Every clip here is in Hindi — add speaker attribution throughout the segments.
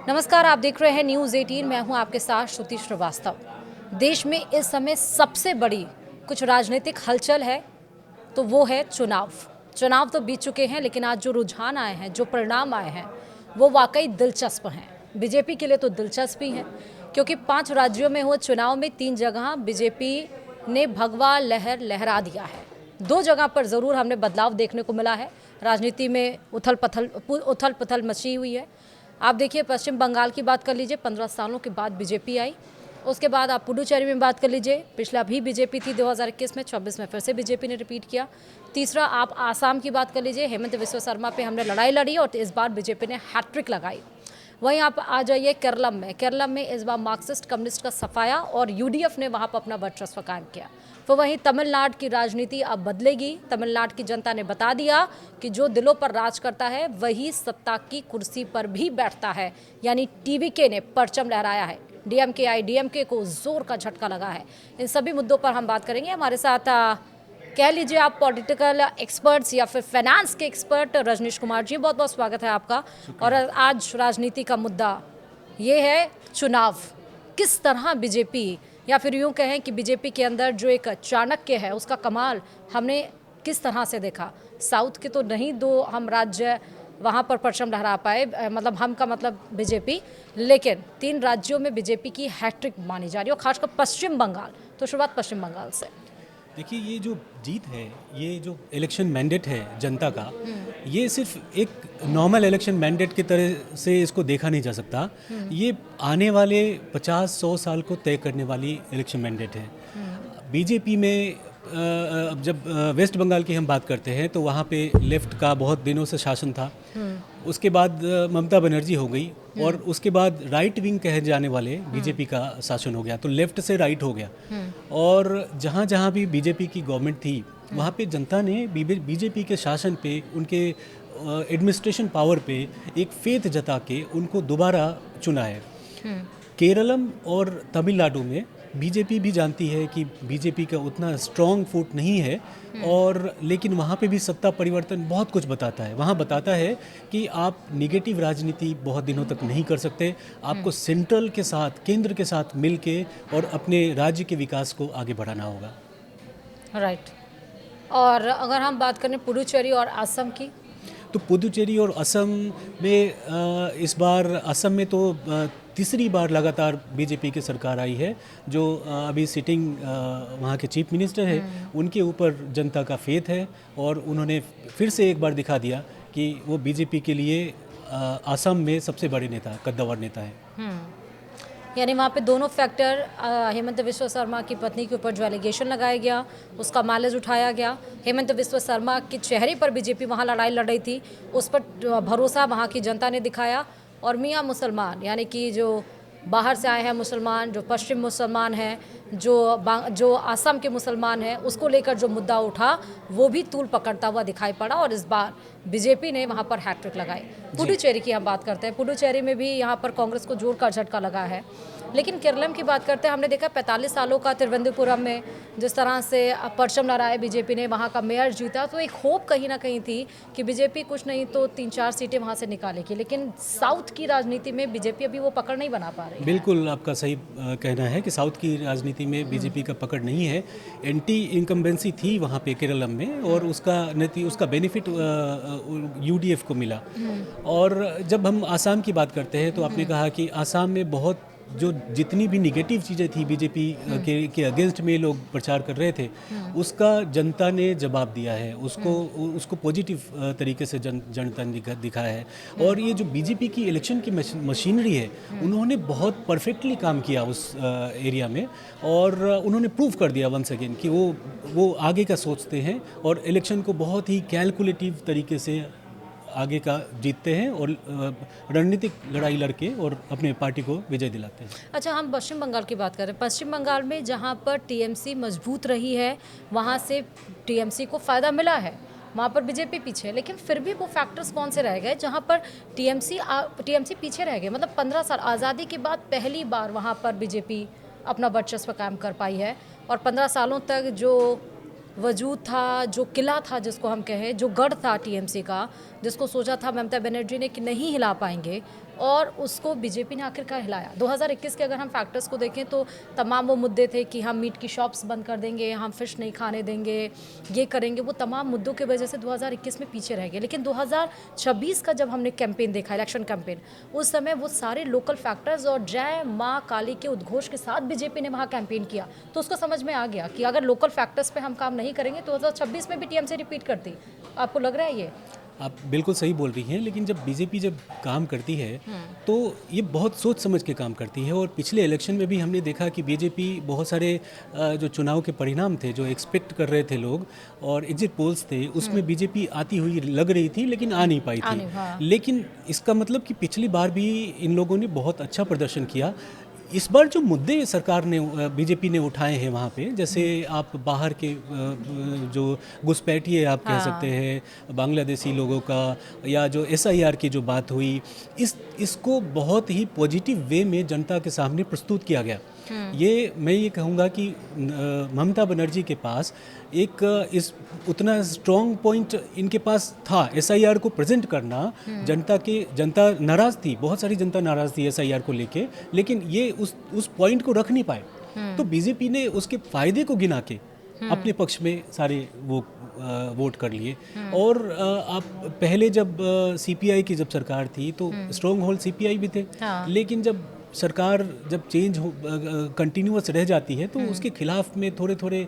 Speaker 1: नमस्कार, आप देख रहे हैं न्यूज़ 18। मैं हूं आपके साथ श्रुति श्रीवास्तव। देश में इस समय सबसे बड़ी कुछ राजनीतिक हलचल है तो वो है चुनाव। चुनाव तो बीत चुके हैं, लेकिन आज जो रुझान आए हैं, जो परिणाम आए हैं, वो वाकई दिलचस्प हैं। बीजेपी के लिए तो दिलचस्प ही है, क्योंकि 5 राज्यों में हुए चुनाव में 3 जगह बीजेपी ने भगवा लहर लहरा दिया है। 2 जगह पर ज़रूर हमने बदलाव देखने को मिला है। राजनीति में उथल पुथल मची हुई है। आप देखिए, पश्चिम बंगाल की बात कर लीजिए, 15 सालों के बाद बीजेपी आई। उसके बाद आप पुडुचेरी में बात कर लीजिए, पिछला भी बीजेपी थी 2021 में, 24 में फिर से बीजेपी ने रिपीट किया। तीसरा आप आसाम की बात कर लीजिए, हेमंत विश्व शर्मा पे हमने लड़ाई लड़ी और इस बार बीजेपी ने हैट्रिक लगाई। वहीं आप आ जाइए केरलम में इस बार मार्क्सिस्ट कम्युनिस्ट का सफाया और यूडीएफ ने वहाँ पर अपना वर्चस्व कायम किया। तो वहीं तमिलनाडु की राजनीति अब बदलेगी। तमिलनाडु की जनता ने बता दिया कि जो दिलों पर राज करता है वही सत्ता की कुर्सी पर भी बैठता है, यानी टीवीके ने परचम लहराया है। डीएमके को जोर का झटका लगा है। इन सभी मुद्दों पर हम बात करेंगे। हमारे साथ कह लीजिए आप पॉलिटिकल एक्सपर्ट्स या फिर फाइनेंस के एक्सपर्ट रजनीश कुमार जी, बहुत बहुत स्वागत है आपका। और आज राजनीति का मुद्दा ये है चुनाव। किस तरह बीजेपी, या फिर यूँ कहें कि बीजेपी के अंदर जो एक चाणक्य है उसका कमाल हमने किस तरह से देखा। साउथ के तो नहीं 2 हम राज्य वहाँ पर परचम लहरा पाए, मतलब हम का मतलब बीजेपी, लेकिन 3 राज्यों में बीजेपी की हैट्रिक मानी जा रही है, और खासकर पश्चिम बंगाल। तो शुरुआत पश्चिम बंगाल से।
Speaker 2: देखिए, ये जो जीत है, ये जो इलेक्शन मैंडेट है जनता का, ये सिर्फ एक नॉर्मल इलेक्शन मैंडेट की तरह से इसको देखा नहीं जा सकता। ये आने वाले 50-100 साल को तय करने वाली इलेक्शन मैंडेट है। बीजेपी में अब जब वेस्ट बंगाल की हम बात करते हैं तो वहाँ पे लेफ्ट का बहुत दिनों से शासन था। उसके बाद ममता बनर्जी हो गई और उसके बाद राइट विंग कहे जाने वाले बीजेपी का शासन हो गया, तो लेफ्ट से राइट हो गया। और जहाँ जहाँ भी बीजेपी की गवर्नमेंट थी वहाँ पे जनता ने बीजेपी के शासन पे, उनके एडमिनिस्ट्रेशन पावर पे एक फेथ जता के उनको दोबारा चुना है। केरलम और तमिलनाडु में बीजेपी भी जानती है कि बीजेपी का उतना स्ट्रॉन्ग फुट नहीं है, और लेकिन वहाँ पे भी सत्ता परिवर्तन बहुत कुछ बताता है। वहाँ बताता है कि आप निगेटिव राजनीति बहुत दिनों तक नहीं कर सकते। आपको सेंट्रल के साथ, केंद्र के साथ मिल के और अपने राज्य के विकास को आगे बढ़ाना होगा।
Speaker 1: राइट। और अगर हम बात करें पुडुचेरी और असम की,
Speaker 2: तो पुदुचेरी और असम में इस बार असम में तो तीसरी बार लगातार बीजेपी की सरकार आई है। जो अभी सिटिंग वहाँ के चीफ मिनिस्टर हैं, उनके ऊपर जनता का फेथ है और उन्होंने फिर से एक बार दिखा दिया कि वो बीजेपी के लिए असम में सबसे बड़े नेता, कद्दावर नेता है।
Speaker 1: यानी वहाँ पे दोनों फैक्टर, हेमंत विश्व शर्मा की पत्नी के ऊपर जो एलिगेशन लगाया गया उसका माइलेज उठाया गया। हेमंत विश्व शर्मा के चेहरे पर बीजेपी वहाँ लड़ाई लड़ रही थी, उस पर भरोसा वहाँ की जनता ने दिखाया। और मियाँ मुसलमान, यानी कि जो बाहर से आए हैं मुसलमान, जो पश्चिम मुसलमान हैं, जो असम के मुसलमान हैं, उसको लेकर जो मुद्दा उठा वो भी तूल पकड़ता हुआ दिखाई पड़ा। और इस बार बीजेपी ने वहाँ पर हैट्रिक लगाई। पुडुचेरी की हम बात करते हैं, पुडुचेरी में भी यहाँ पर कांग्रेस को जोर का झटका लगा है। लेकिन केरलम की बात करते हैं, हमने देखा 45 सालों का तिरुवनंतपुरम में जिस तरह से परचम लहराए बीजेपी ने, वहाँ का मेयर जीता, तो एक होप कहीं ना कहीं थी कि बीजेपी कुछ नहीं तो 3-4 सीटें वहाँ से निकालेगी। लेकिन साउथ की राजनीति में बीजेपी अभी वो पकड़ नहीं बना पा रही।
Speaker 2: बिल्कुल आपका सही कहना है कि साउथ की राजनीति में बीजेपी का पकड़ नहीं है। एंटी इनकम्बेंसी थी वहाँ पे केरलम में, और उसका बेनिफिट यूडीएफ को मिला। और जब हम आसाम की बात करते हैं तो आपने कहा कि आसाम में बहुत जो जितनी भी निगेटिव चीज़ें थी बीजेपी के अगेंस्ट में लोग प्रचार कर रहे थे, उसका जनता ने जवाब दिया है। उसको पॉजिटिव तरीके से जनता ने दिखाया है। और ये जो बीजेपी की इलेक्शन की मशीनरी है, उन्होंने बहुत परफेक्टली काम किया उस एरिया में, और उन्होंने प्रूव कर दिया वंस अगेन कि वो आगे का सोचते हैं और इलेक्शन को बहुत ही कैलकुलेटिव तरीके से आगे का जीतते हैं और रणनीतिक लड़ाई लड़के और अपने पार्टी को विजय दिलाते हैं।
Speaker 1: अच्छा, हम पश्चिम बंगाल की बात करें। पश्चिम बंगाल में जहाँ पर टीएमसी मजबूत रही है, वहाँ से टीएमसी को फ़ायदा मिला है, वहाँ पर बीजेपी पीछे। लेकिन फिर भी वो फैक्टर्स कौन से रह गए जहाँ पर टीएमसी पीछे रह गए। मतलब 15 साल आज़ादी के बाद पहली बार वहाँ पर बीजेपी अपना वर्चस्व कायम कर पाई है। और 15 सालों तक जो वजूद था, जो किला था जिसको हम कहें, जो गढ़ था टीएमसी का, जिसको सोचा था ममता बनर्जी ने कि नहीं हिला पाएंगे, और उसको बीजेपी ने आखिरकार हिलाया। 2021 के अगर हम फैक्टर्स को देखें तो तमाम वो मुद्दे थे कि हम मीट की शॉप्स बंद कर देंगे, हम फिश नहीं खाने देंगे, ये करेंगे, वो तमाम मुद्दों की वजह से 2021 में पीछे रह गए। लेकिन 2026 का जब हमने कैंपेन देखा, इलेक्शन कैंपेन, उस समय वो सारे लोकल फैक्टर्स और जय माँ काली के उद्घोष के साथ बीजेपी ने वहाँ कैंपेन किया। तो उसको समझ में आ गया कि अगर लोकल फैक्टर्स पे हम काम नहीं करेंगे तो 2026 में भी टीएमसी रिपीट करती। आपको लग रहा है ये?
Speaker 2: आप बिल्कुल सही बोल रही हैं, लेकिन जब बीजेपी जब काम करती है तो ये बहुत सोच समझ के काम करती है। और पिछले इलेक्शन में भी हमने देखा कि बीजेपी बहुत सारे जो चुनाव के परिणाम थे, जो एक्सपेक्ट कर रहे थे लोग और एग्जिट पोल्स थे, उसमें बीजेपी आती हुई लग रही थी, लेकिन आ नहीं पाई थी।
Speaker 1: हाँ।
Speaker 2: लेकिन इसका मतलब कि पिछली बार भी इन लोगों ने बहुत अच्छा प्रदर्शन किया। इस बार जो मुद्दे सरकार ने बीजेपी ने उठाए हैं वहाँ पे, जैसे आप बाहर के जो घुसपैठिए आप कह सकते हैं बांग्लादेशी लोगों का, या जो एसआईआर की जो बात हुई, इसको बहुत ही पॉजिटिव वे में जनता के सामने प्रस्तुत किया गया। ये मैं ये कहूँगा कि ममता बनर्जी के पास एक उतना स्ट्रॉन्ग पॉइंट इनके पास था एसआईआर को प्रेजेंट करना। जनता नाराज़ थी, बहुत सारी जनता नाराज़ थी एसआईआर को लेके, लेकिन ये उस पॉइंट को रख नहीं पाए। तो बीजेपी ने उसके फायदे को गिना के अपने पक्ष में सारे वो वोट कर लिए। और आप पहले जब सीपीआई की जब सरकार थी तो स्ट्रॉन्ग होल्ड सीपीआई भी थे, लेकिन जब सरकार जब चेंज कंटिन्यूअस रह जाती है तो उसके खिलाफ में थोड़े थोड़े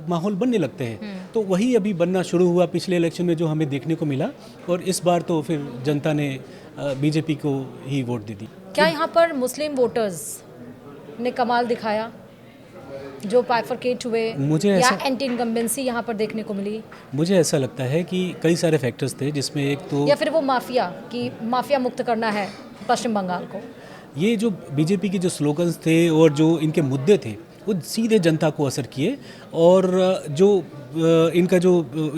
Speaker 2: माहौल बनने लगते हैं। तो वही अभी बनना शुरू हुआ पिछले इलेक्शन में, जो हमें देखने को मिला। और इस बार तो फिर जनता ने बीजेपी को ही वोट दे दी।
Speaker 1: क्या यहाँ पर मुस्लिम वोटर्स ने कमाल दिखाया जो बाइफरकेट हुए, या एंटी इनकम्बेंसी यहाँ पर देखने को मिली?
Speaker 2: मुझे ऐसा लगता है कि कई सारे फैक्टर्स थे, जिसमें एक तो
Speaker 1: या फिर वो माफिया मुक्त करना है पश्चिम बंगाल को।
Speaker 2: ये जो बीजेपी के जो स्लोगन्स थे और जो इनके मुद्दे थे वो सीधे जनता को असर किए। और जो इनका जो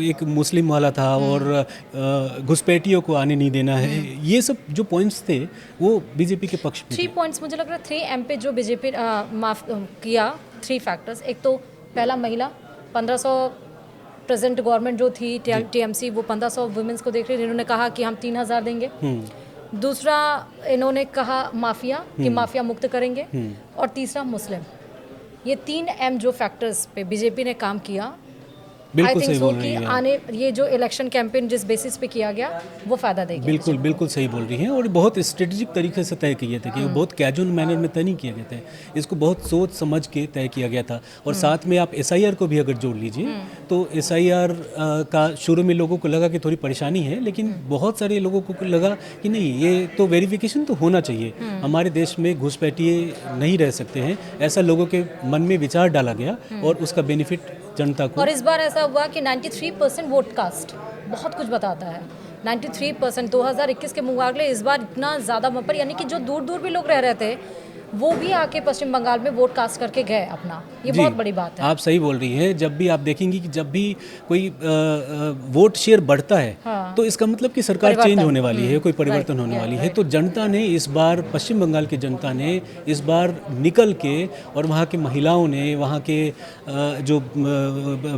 Speaker 2: एक मुस्लिम वाला था और घुसपैठियों को आने नहीं देना है, ये सब जो पॉइंट्स थे वो बीजेपी के पक्ष में
Speaker 1: 3 पॉइंट्स मुझे लग रहा है 3M पे जो बीजेपी माफ किया। 3 फैक्टर्स, एक तो पहला महिला 1500 प्रेजेंट गवर्नमेंट जो थी टीएमसी, वो 1500 वुमेन्स को देख रही थी, इन्होंने कहा कि हम 3000 देंगे। दूसरा इन्होंने कहा माफिया कि माफिया मुक्त करेंगे। और तीसरा मुस्लिम। ये 3M जो फैक्टर्स पे बीजेपी ने काम किया,
Speaker 2: बिल्कुल सही बोल रही हैं।
Speaker 1: आने ये जो इलेक्शन कैंपेन जिस बेसिस पे किया गया वो फायदा देगा।
Speaker 2: बिल्कुल सही बोल रही हैं। और बहुत स्ट्रेटेजिक तरीके से तय किए थे कि बहुत कैजुअल मैनर में तय नहीं किए गए थे, इसको बहुत सोच समझ के तय किया गया था। और साथ में आप एसआईआर को भी अगर जोड़ लीजिए तो एसआईआर का शुरू में लोगों को लगा कि थोड़ी परेशानी है, लेकिन बहुत सारे लोगों को लगा कि नहीं, ये तो वेरिफिकेशन तो होना चाहिए, हमारे देश में घुसपैठिए नहीं रह सकते हैं, ऐसा लोगों के मन में विचार डाला गया और उसका बेनिफिट जनता को।
Speaker 1: और इस बार ऐसा हुआ कि 93% वोट कास्ट बहुत कुछ बताता है। 93% 2021 के मुकाबले इस बार इतना ज़्यादा पर, यानी कि जो दूर दूर भी लोग रह रहे थे वो भी आके पश्चिम बंगाल में वोट कास्ट करके गए अपना। ये बहुत बड़ी बात है।
Speaker 2: आप सही बोल रही हैं। जब भी आप देखेंगी कि जब भी कोई वोट शेयर बढ़ता है तो इसका मतलब कि सरकार चेंज होने वाली है, कोई परिवर्तन होने वाली है। तो जनता ने इस बार, पश्चिम बंगाल की जनता ने इस बार निकल के, और वहाँ की महिलाओं ने, वहाँ के जो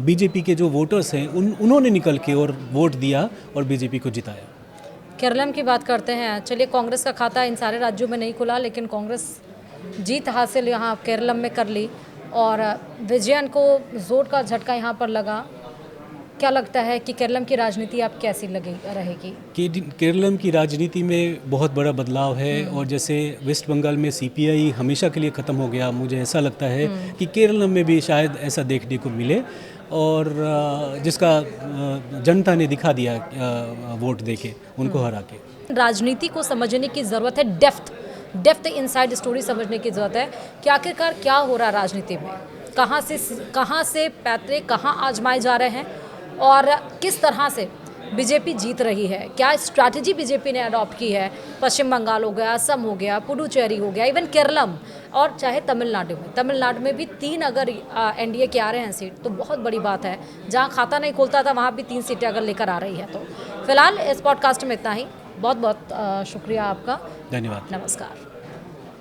Speaker 2: बीजेपी के जो वोटर्स हैं उन्होंने निकल के और वोट दिया और बीजेपी को जिताया।
Speaker 1: केरलम की बात करते हैं। चलिए, कांग्रेस का खाता इन सारे राज्यों में नहीं खुला, लेकिन कांग्रेस जीत हासिल यहाँ केरलम में कर ली और विजयन को जोर का झटका यहाँ पर लगा। क्या लगता है कि केरलम की राजनीति आप कैसी रहेगी?
Speaker 2: केरलम की राजनीति में बहुत बड़ा बदलाव है। और जैसे वेस्ट बंगाल में सीपीआई हमेशा के लिए ख़त्म हो गया, मुझे ऐसा लगता है कि केरलम में भी शायद ऐसा देखने को मिले, और जिसका जनता ने दिखा दिया वोट देके, उनको हरा के।
Speaker 1: राजनीति को समझने की ज़रूरत है, डेप्थ इनसाइड स्टोरी समझने की ज़रूरत है कि आखिरकार क्या हो रहा है राजनीति में, कहाँ से पैतरे कहाँ आजमाए जा रहे हैं और किस तरह से बीजेपी जीत रही है, क्या स्ट्रैटेजी बीजेपी ने अडॉप्ट की है। पश्चिम बंगाल हो गया, असम हो गया, पुडुचेरी हो गया, इवन केरलम, और चाहे तमिलनाडु में भी 3 अगर एनडीए के आ रहे हैं सीट तो बहुत बड़ी बात है। जहाँ खाता नहीं खुलता था वहाँ भी 3 सीटें अगर लेकर आ रही है। तो फिलहाल इस पॉडकास्ट में इतना ही। बहुत बहुत शुक्रिया आपका।
Speaker 2: धन्यवाद।
Speaker 1: नमस्कार।